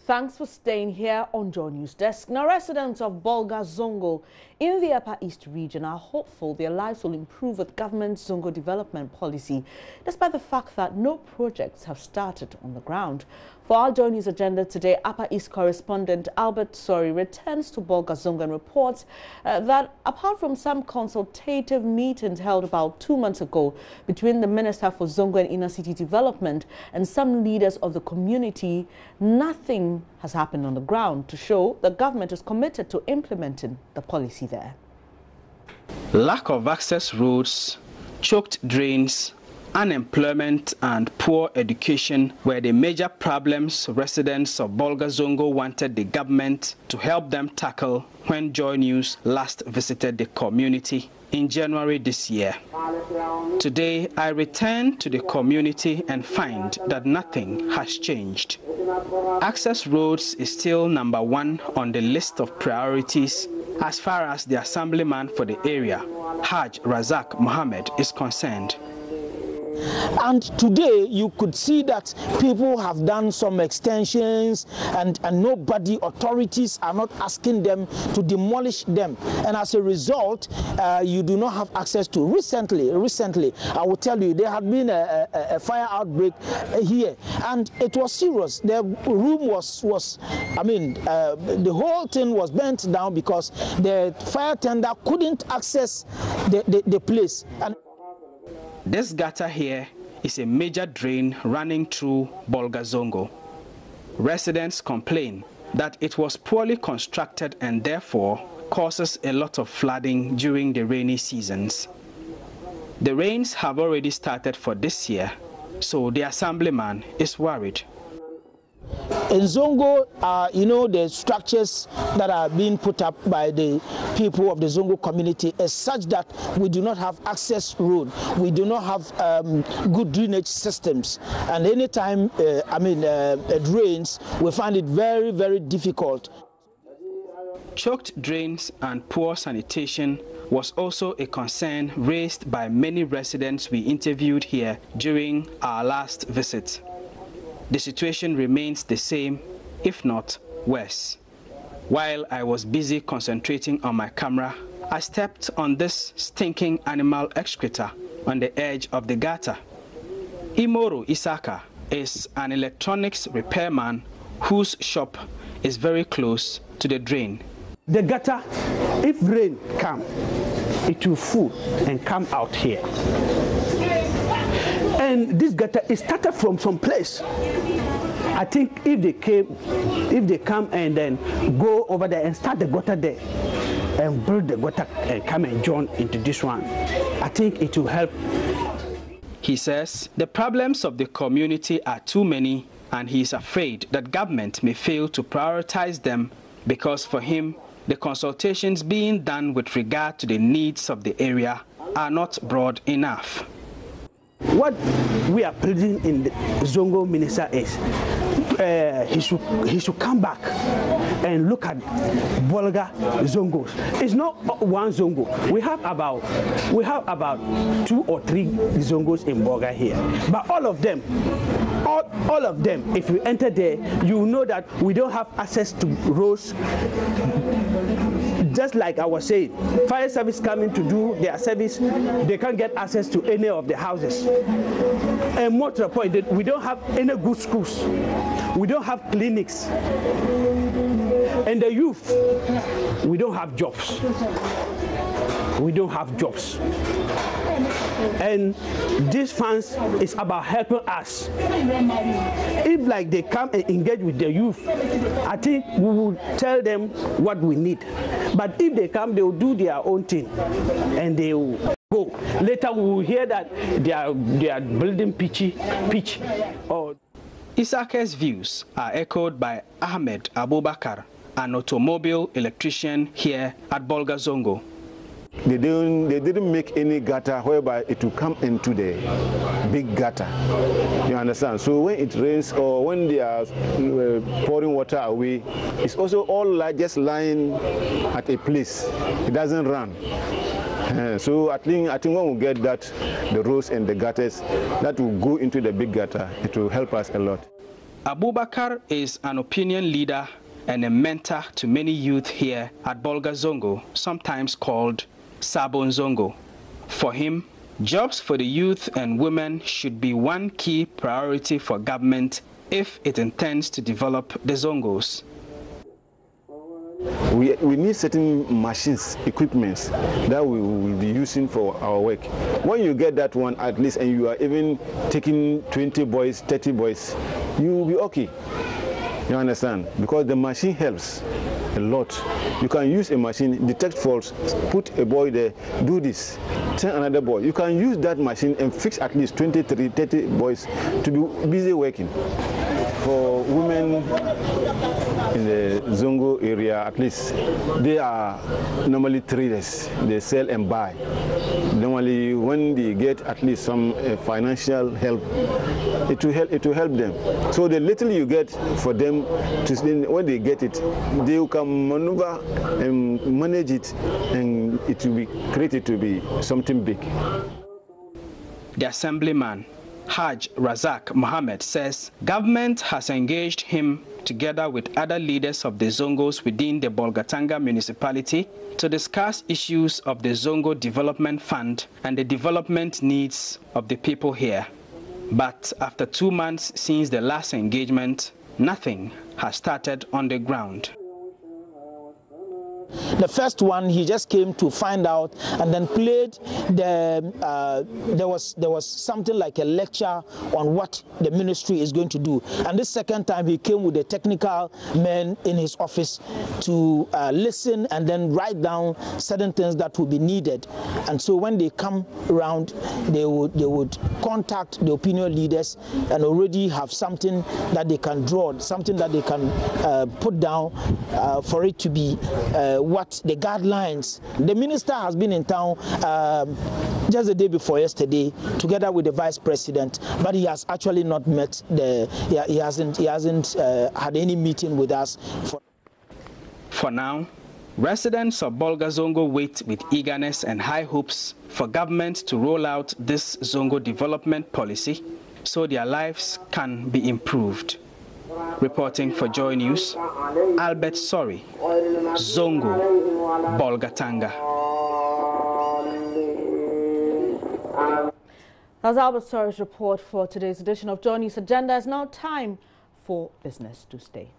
Thanks for staying here on JoyNews Desk. Now, residents of Bolga Zongo in the Upper East region are hopeful their lives will improve with government's Zongo development policy, despite the fact that no projects have started on the ground. For our JoyNews agenda today, Upper East correspondent Albert Sori returns to Bolga Zongo and reports that apart from some consultative meetings held about 2 months ago between the Minister for Zongo and Inner City Development and some leaders of the community, nothing has happened on the ground to show the government is committed to implementing the policy there. Lack of access roads, choked drains, unemployment and poor education were the major problems residents of Bolga Zongo wanted the government to help them tackle when JoyNews last visited the community in January this year. Today, I return to the community and find that nothing has changed. Access roads is still number one on the list of priorities as far as the assemblyman for the area, Haj Razak Mohammed, is concerned. And today you could see that people have done some extensions and nobody, authorities are not asking them to demolish them. And as a result, you do not have access to. Recently, I will tell you, there had been a fire outbreak here and it was serious. The room was the whole thing was burnt down because the fire tender couldn't access the place. And this gutter here is a major drain running through Bolga Zongo. Residents complain that it was poorly constructed and therefore causes a lot of flooding during the rainy seasons. The rains have already started for this year, so the assemblyman is worried. In Zongo, the structures that are being put up by the people of the Zongo community is such that we do not have access road. We do not have good drainage systems. And anytime, it rains, we find it very, very difficult. Choked drains and poor sanitation was also a concern raised by many residents we interviewed here during our last visit. The situation remains the same, if not worse. While I was busy concentrating on my camera, I stepped on this stinking animal excreta on the edge of the gutter. Imoru Isaka is an electronics repairman whose shop is very close to the drain. The gutter, if rain comes, it will full and come out here. And this gutter is started from some place. I think if they come and then go over there and start the gutter there and build the gutter and come and join into this one, I think it will help. He says the problems of the community are too many and he is afraid that government may fail to prioritize them because for him, the consultations being done with regard to the needs of the area are not broad enough. What we are pleading in the Zongo minister is he should come back and look at Bolga Zongos. It's not one Zongo. We have about 2 or 3 Zongos in Bolga here. But all of them, if you enter there, you know that we don't have access to roads. Just like I was saying, fire service coming to do their service, they can't get access to any of the houses. And more to the point, we don't have any good schools. We don't have clinics. And the youth, we don't have jobs. We don't have jobs. And these funds is about helping us. If like they come and engage with the youth, I think we will tell them what we need. But if they come, they will do their own thing and they will go. Later we will hear that they are building pitch. Isaka's views are echoed by Ahmed Abubakar, an automobile electrician here at Bolga Zongo. They didn't make any gutter whereby it will come into the big gutter. You understand? So when it rains or when they are pouring water away, it's also all like just lying at a place. It doesn't run. So I think when we get that, the roads and the gutters that will go into the big gutter, it will help us a lot. Abubakar is an opinion leader and a mentor to many youth here at Bolga Zongo, sometimes called Sabon Zongo. For him, jobs for the youth and women should be one key priority for government if it intends to develop the Zongos. We need certain machines, equipments that we will be using for our work. When you get that one at least, and you are even taking 20 boys, 30 boys, you will be okay. You understand? Because the machine helps a lot. You can use a machine, detect faults, put a boy there, do this, send another boy. You can use that machine and fix at least 23, 30 boys to be busy working. For women in the Zongo area, at least, they are normally traders. They sell and buy. Normally, when they get at least some financial help, it will help them. So the little you get for them, when they get it, they can maneuver and manage it, and it will be created to be something big. The assemblyman, Haj Razak Mohammed, says government has engaged him together with other leaders of the Zongos within the Bolgatanga municipality to discuss issues of the Zongo Development Fund and the development needs of the people here. But after 2 months since the last engagement, nothing has started on the ground. The first one, he just came to find out and then played the, there was something like a lecture on what the ministry is going to do. And this second time, he came with the technical men in his office to listen and then write down certain things that would be needed. And so when they come around, they would contact the opinion leaders and already have something that they can draw, something that they can put down for it to be what the guidelines. The minister has been in town just the day before yesterday, together with the vice president, but he has actually not met he hasn't had any meeting with us. For now, residents of Bolga Zongo wait with eagerness and high hopes for government to roll out this Zongo development policy so their lives can be improved. Reporting for Joy News, Albert Sori, Zongo, Bolgatanga. That's Albert Sori's report for today's edition of Joy News Agenda. It's now time for Business to Stay.